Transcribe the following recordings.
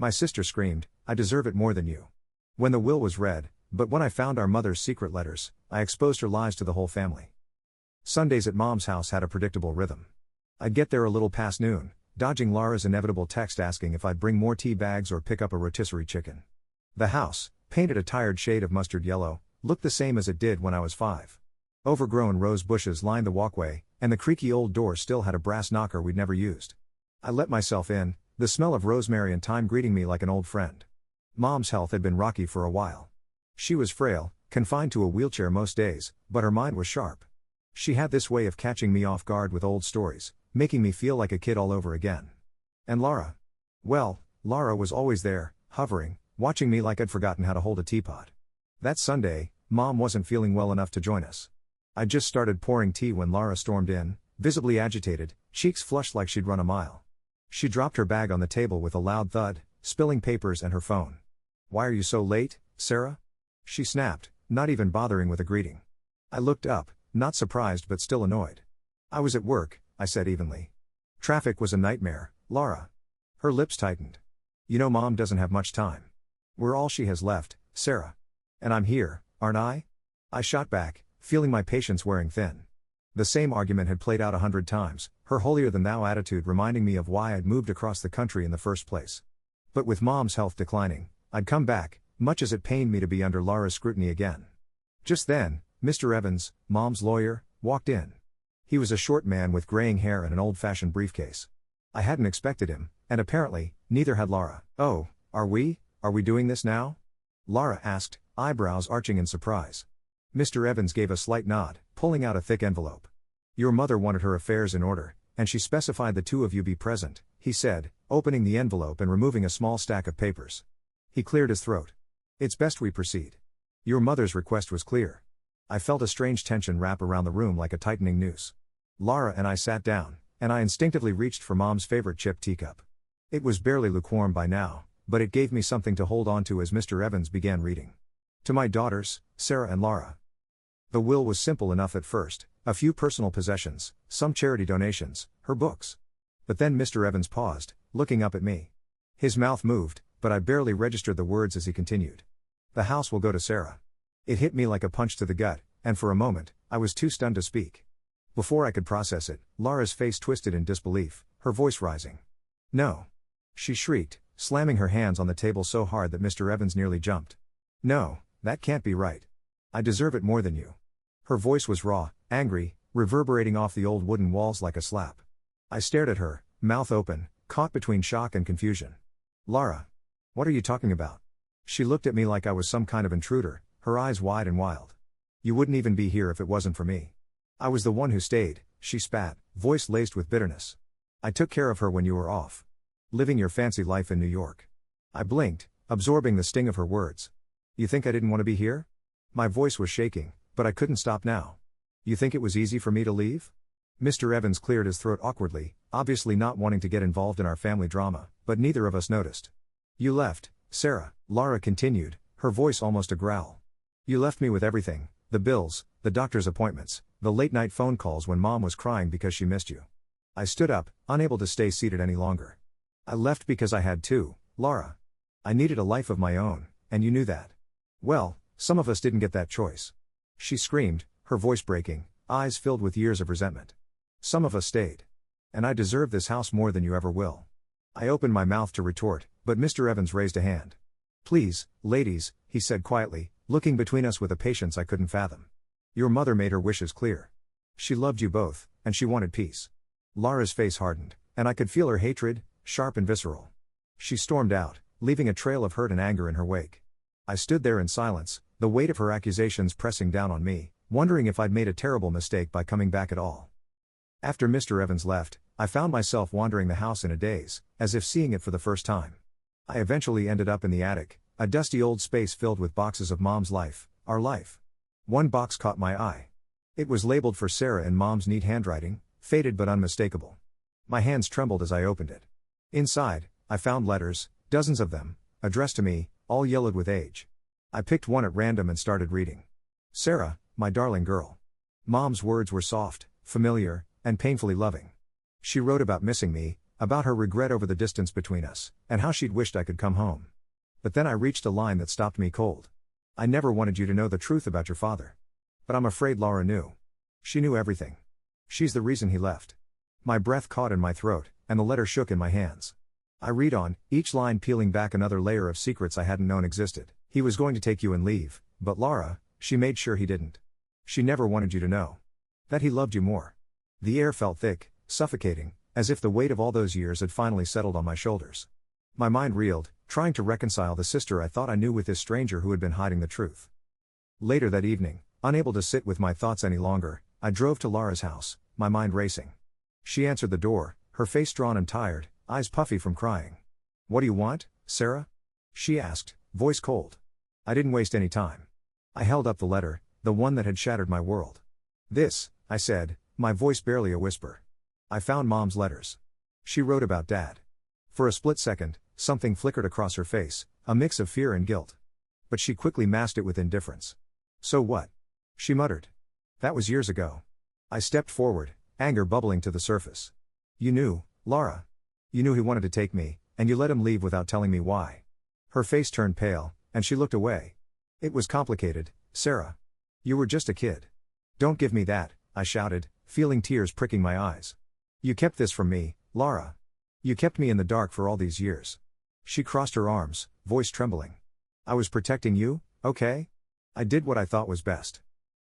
My sister screamed, "I deserve it more than you." When the will was read, but when I found our mother's secret letters, I exposed her lies to the whole family. Sundays at Mom's house had a predictable rhythm. I'd get there a little past noon, dodging Laura's inevitable text asking if I'd bring more tea bags or pick up a rotisserie chicken. The house, painted a tired shade of mustard yellow, looked the same as it did when I was 5. Overgrown rose bushes lined the walkway, and the creaky old door still had a brass knocker we'd never used. I let myself in, the smell of rosemary and thyme greeting me like an old friend. Mom's health had been rocky for a while. She was frail, confined to a wheelchair most days, but her mind was sharp. She had this way of catching me off guard with old stories, making me feel like a kid all over again. And Laura? Well, Laura was always there, hovering, watching me like I'd forgotten how to hold a teapot. That Sunday, Mom wasn't feeling well enough to join us. I'd just started pouring tea when Laura stormed in, visibly agitated, cheeks flushed like she'd run a mile. She dropped her bag on the table with a loud thud, spilling papers and her phone. "Why are you so late, Sarah?" she snapped, not even bothering with a greeting. I looked up, not surprised but still annoyed. "I was at work," I said evenly. "Traffic was a nightmare, Laura." Her lips tightened. "You know Mom doesn't have much time. We're all she has left, Sarah. And I'm here, aren't I?" I shot back, feeling my patience wearing thin. The same argument had played out 100 times, her holier-than-thou attitude reminding me of why I'd moved across the country in the first place. But with Mom's health declining, I'd come back, much as it pained me to be under Laura's scrutiny again. Just then, Mr. Evans, Mom's lawyer, walked in. He was a short man with graying hair and an old-fashioned briefcase. I hadn't expected him, and apparently, neither had Laura. "Oh, are we doing this now?" Laura asked, eyebrows arching in surprise. Mr. Evans gave a slight nod, pulling out a thick envelope. "Your mother wanted her affairs in order, and she specified the two of you be present," he said, opening the envelope and removing a small stack of papers. He cleared his throat. "It's best we proceed. Your mother's request was clear." I felt a strange tension wrap around the room like a tightening noose. Laura and I sat down, and I instinctively reached for Mom's favorite chipped teacup. It was barely lukewarm by now, but it gave me something to hold on to as Mr. Evans began reading. "To my daughters, Sarah and Laura." The will was simple enough at first, a few personal possessions, some charity donations, her books. But then Mr. Evans paused, looking up at me. His mouth moved, but I barely registered the words as he continued. "The house will go to Sarah." It hit me like a punch to the gut, and for a moment, I was too stunned to speak. Before I could process it, Laura's face twisted in disbelief, her voice rising. "No!" she shrieked, slamming her hands on the table so hard that Mr. Evans nearly jumped. "No, that can't be right. I deserve it more than you." Her voice was raw, angry, reverberating off the old wooden walls like a slap. I stared at her, mouth open, caught between shock and confusion. "Laura, what are you talking about?" She looked at me like I was some kind of intruder, her eyes wide and wild. "You wouldn't even be here if it wasn't for me. I was the one who stayed," she spat, voice laced with bitterness. "I took care of her when you were off. Living your fancy life in New York." I blinked, absorbing the sting of her words. "You think I didn't want to be here?" My voice was shaking, but I couldn't stop now. "You think it was easy for me to leave?" Mr. Evans cleared his throat awkwardly, obviously not wanting to get involved in our family drama, but neither of us noticed. "You left, Sarah," Laura continued, her voice almost a growl. "You left me with everything, the bills, the doctor's appointments, the late-night phone calls when Mom was crying because she missed you." I stood up, unable to stay seated any longer. "I left because I had to, Laura. I needed a life of my own, and you knew that. Well, some of us didn't get that choice." She screamed, her voice breaking, eyes filled with years of resentment. "Some of us stayed. And I deserve this house more than you ever will." I opened my mouth to retort, but Mr. Evans raised a hand. "Please, ladies," he said quietly, looking between us with a patience I couldn't fathom. "Your mother made her wishes clear. She loved you both, and she wanted peace." Laura's face hardened, and I could feel her hatred, sharp and visceral. She stormed out, leaving a trail of hurt and anger in her wake. I stood there in silence, the weight of her accusations pressing down on me, wondering if I'd made a terrible mistake by coming back at all. After Mr. Evans left, I found myself wandering the house in a daze, as if seeing it for the first time. I eventually ended up in the attic, a dusty old space filled with boxes of Mom's life, our life. One box caught my eye. It was labeled for Sarah in Mom's neat handwriting, faded but unmistakable. My hands trembled as I opened it. Inside, I found letters, dozens of them, addressed to me, all yellowed with age. I picked one at random and started reading. "Sarah, my darling girl." Mom's words were soft, familiar, and painfully loving. She wrote about missing me, About her regret over the distance between us, and how she'd wished I could come home. But then I reached a line that stopped me cold. I never wanted you to know the truth about your father. But I'm afraid Laura knew. She knew everything. She's the reason he left. My breath caught in my throat, and the letter shook in my hands. I read on, each line peeling back another layer of secrets I hadn't known existed. He was going to take you and leave, but Laura, she made sure he didn't. She never wanted you to know. That he loved you more. The air felt thick, suffocating, as if the weight of all those years had finally settled on my shoulders. My mind reeled, trying to reconcile the sister I thought I knew with this stranger who had been hiding the truth. Later that evening, unable to sit with my thoughts any longer, I drove to Laura's house, my mind racing. She answered the door, her face drawn and tired, eyes puffy from crying. "What do you want, Sarah?" she asked, voice cold. I didn't waste any time. I held up the letter, the one that had shattered my world. "This," I said, my voice barely a whisper. "I found Mom's letters. She wrote about Dad." For a split second, something flickered across her face, a mix of fear and guilt. But she quickly masked it with indifference. "So what?" she muttered. "That was years ago." I stepped forward, anger bubbling to the surface. "You knew, Laura. You knew he wanted to take me, and you let him leave without telling me why." Her face turned pale, and she looked away. "It was complicated, Sarah. You were just a kid." "Don't give me that," I shouted, feeling tears pricking my eyes. "You kept this from me, Laura. You kept me in the dark for all these years." She crossed her arms, voice trembling. "I was protecting you, okay? I did what I thought was best."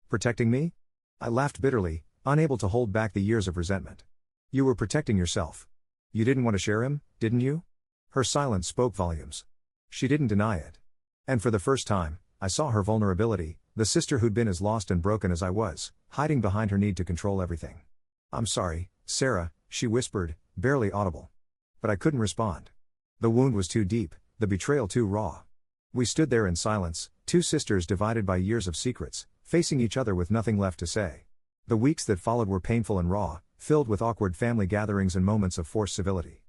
"Protecting me?" I laughed bitterly, unable to hold back the years of resentment. "You were protecting yourself. You didn't want to share him, didn't you?" Her silence spoke volumes. She didn't deny it. And for the first time, I saw her vulnerability, the sister who'd been as lost and broken as I was, hiding behind her need to control everything. "I'm sorry, Sarah," she whispered, barely audible. But I couldn't respond. The wound was too deep, the betrayal too raw. We stood there in silence, two sisters divided by years of secrets, facing each other with nothing left to say. The weeks that followed were painful and raw, filled with awkward family gatherings and moments of forced civility.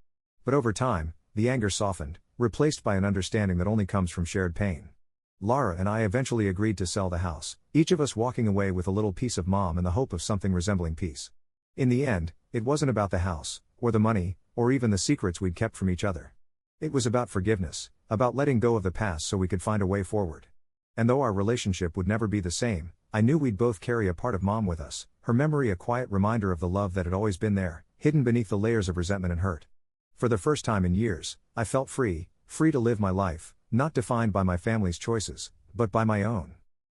But over time, the anger softened, replaced by an understanding that only comes from shared pain. Laura and I eventually agreed to sell the house, each of us walking away with a little piece of Mom in the hope of something resembling peace. In the end, it wasn't about the house, or the money, or even the secrets we'd kept from each other. It was about forgiveness, about letting go of the past so we could find a way forward. And though our relationship would never be the same, I knew we'd both carry a part of Mom with us, her memory a quiet reminder of the love that had always been there, hidden beneath the layers of resentment and hurt. For the first time in years, I felt free to live my life, not defined by my family's choices, but by my own.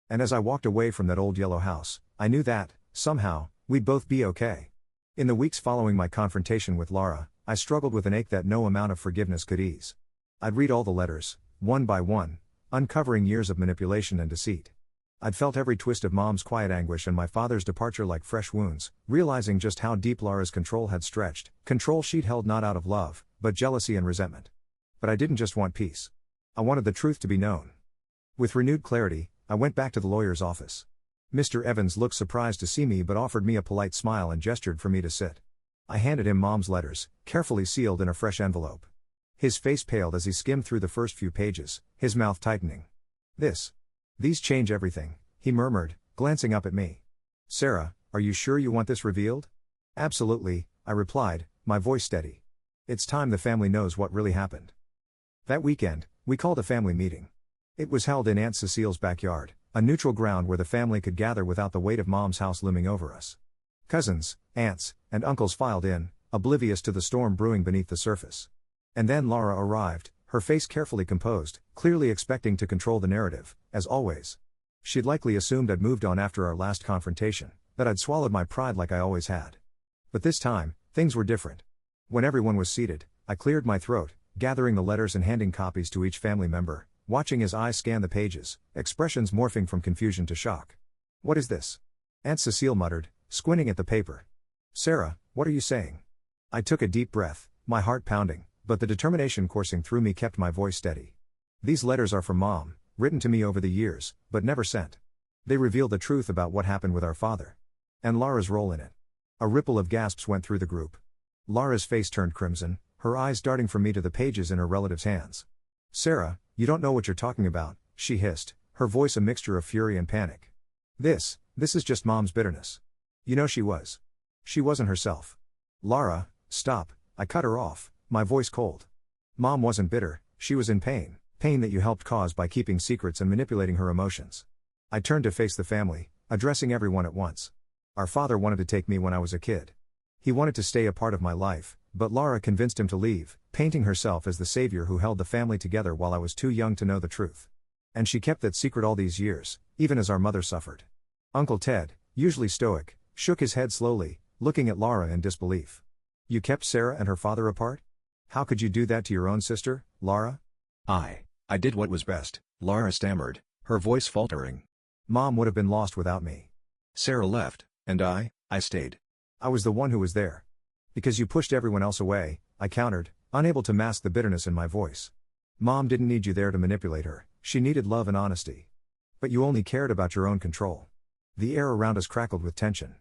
And as I walked away from that old yellow house, I knew that, somehow, we'd both be okay. In the weeks following my confrontation with Laura, I struggled with an ache that no amount of forgiveness could ease. I'd read all the letters, one by one, uncovering years of manipulation and deceit. I'd felt every twist of Mom's quiet anguish and my father's departure like fresh wounds, realizing just how deep Laura's control had stretched, control she'd held not out of love, but jealousy and resentment. But I didn't just want peace. I wanted the truth to be known. With renewed clarity, I went back to the lawyer's office. Mr. Evans looked surprised to see me but offered me a polite smile and gestured for me to sit. I handed him Mom's letters, carefully sealed in a fresh envelope. His face paled as he skimmed through the first few pages, his mouth tightening. These change everything," he murmured, glancing up at me. "Sarah, are you sure you want this revealed?" "Absolutely," I replied, my voice steady. "It's time the family knows what really happened." That weekend, we called a family meeting. It was held in Aunt Cecile's backyard, a neutral ground where the family could gather without the weight of Mom's house looming over us. Cousins, aunts, and uncles filed in, oblivious to the storm brewing beneath the surface. And then Laura arrived, her face carefully composed, clearly expecting to control the narrative, as always. She'd likely assumed I'd moved on after our last confrontation, that I'd swallowed my pride like I always had. But this time, things were different. When everyone was seated, I cleared my throat, gathering the letters and handing copies to each family member, watching his eyes scan the pages, expressions morphing from confusion to shock. "What is this?" Aunt Cecile muttered, squinting at the paper. "Sarah, what are you saying?" I took a deep breath, my heart pounding, but the determination coursing through me kept my voice steady. "These letters are from Mom, written to me over the years, but never sent. They reveal the truth about what happened with our father. And Laura's role in it." A ripple of gasps went through the group. Laura's face turned crimson, her eyes darting from me to the pages in her relative's hands. "Sarah, you don't know what you're talking about," she hissed, her voice a mixture of fury and panic. This is just Mom's bitterness. You know she wasn't herself." "Laura, stop," I cut her off, my voice cold. Mom wasn't bitter, she was in pain, pain that you helped cause by keeping secrets and manipulating her emotions. I turned to face the family, addressing everyone at once. Our father wanted to take me when I was a kid. He wanted to stay a part of my life, but Laura convinced him to leave, painting herself as the savior who held the family together while I was too young to know the truth. And she kept that secret all these years, even as our mother suffered. Uncle Ted, usually stoic, shook his head slowly, looking at Laura in disbelief. You kept Sarah and her father apart? How could you do that to your own sister, Laura? I did what was best, Laura stammered, her voice faltering. Mom would have been lost without me. Sarah left, and I stayed. I was the one who was there. Because you pushed everyone else away, I countered, unable to mask the bitterness in my voice. Mom didn't need you there to manipulate her, she needed love and honesty. But you only cared about your own control. The air around us crackled with tension.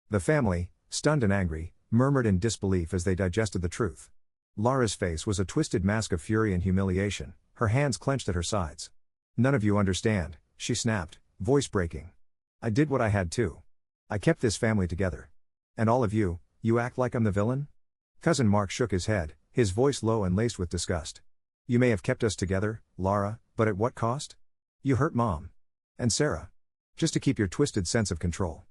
The family, stunned and angry, murmured in disbelief as they digested the truth. Laura's face was a twisted mask of fury and humiliation, her hands clenched at her sides. None of you understand, she snapped, voice breaking. I did what I had to. I kept this family together. And all of you, you act like I'm the villain? Cousin Mark shook his head, his voice low and laced with disgust. You may have kept us together, Laura, but at what cost? You hurt Mom. And Sarah. Just to keep your twisted sense of control.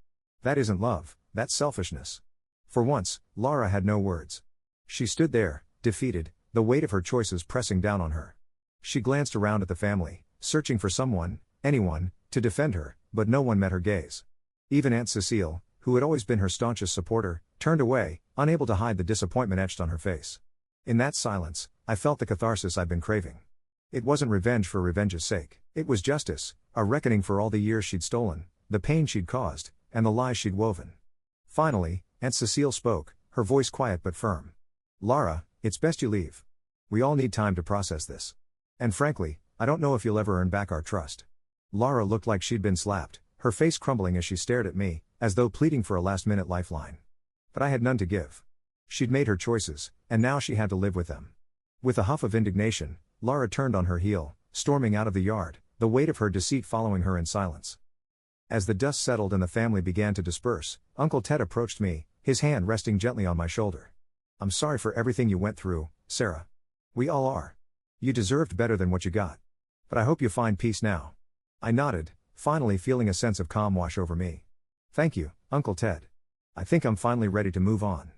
That isn't love, that's selfishness. For once, Laura had no words. She stood there, defeated, the weight of her choices pressing down on her. She glanced around at the family, searching for someone, anyone, to defend her, but no one met her gaze. Even Aunt Cecile, who had always been her staunchest supporter, turned away, unable to hide the disappointment etched on her face. In that silence, I felt the catharsis I'd been craving. It wasn't revenge for revenge's sake, it was justice, a reckoning for all the years she'd stolen, the pain she'd caused, and the lies she'd woven. Finally, Aunt Cecile spoke, her voice quiet but firm. Laura, it's best you leave. We all need time to process this. And frankly, I don't know if you'll ever earn back our trust. Laura looked like she'd been slapped, her face crumbling as she stared at me, as though pleading for a last-minute lifeline. But I had none to give. She'd made her choices, and now she had to live with them. With a huff of indignation, Laura turned on her heel, storming out of the yard, the weight of her deceit following her in silence. As the dust settled and the family began to disperse, Uncle Ted approached me, his hand resting gently on my shoulder. I'm sorry for everything you went through, Sarah. We all are. You deserved better than what you got. But I hope you find peace now. I nodded, finally feeling a sense of calm wash over me. Thank you, Uncle Ted. I think I'm finally ready to move on.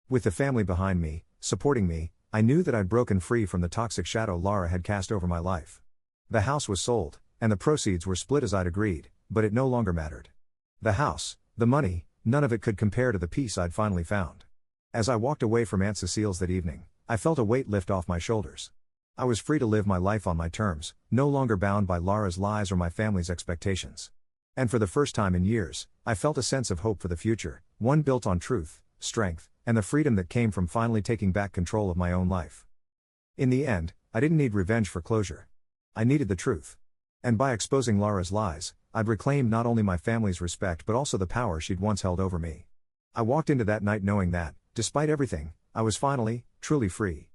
With the family behind me, supporting me, I knew that I'd broken free from the toxic shadow Laura had cast over my life. The house was sold, and the proceeds were split as I'd agreed, but it no longer mattered. The house, the money, none of it could compare to the peace I'd finally found. As I walked away from Aunt Cecile's that evening, I felt a weight lift off my shoulders. I was free to live my life on my terms, no longer bound by Laura's lies or my family's expectations. And for the first time in years, I felt a sense of hope for the future, one built on truth, strength, and the freedom that came from finally taking back control of my own life. In the end, I didn't need revenge for closure. I needed the truth. And by exposing Laura's lies, I'd reclaimed not only my family's respect but also the power she'd once held over me. I walked into that night knowing that, despite everything, I was finally, truly free.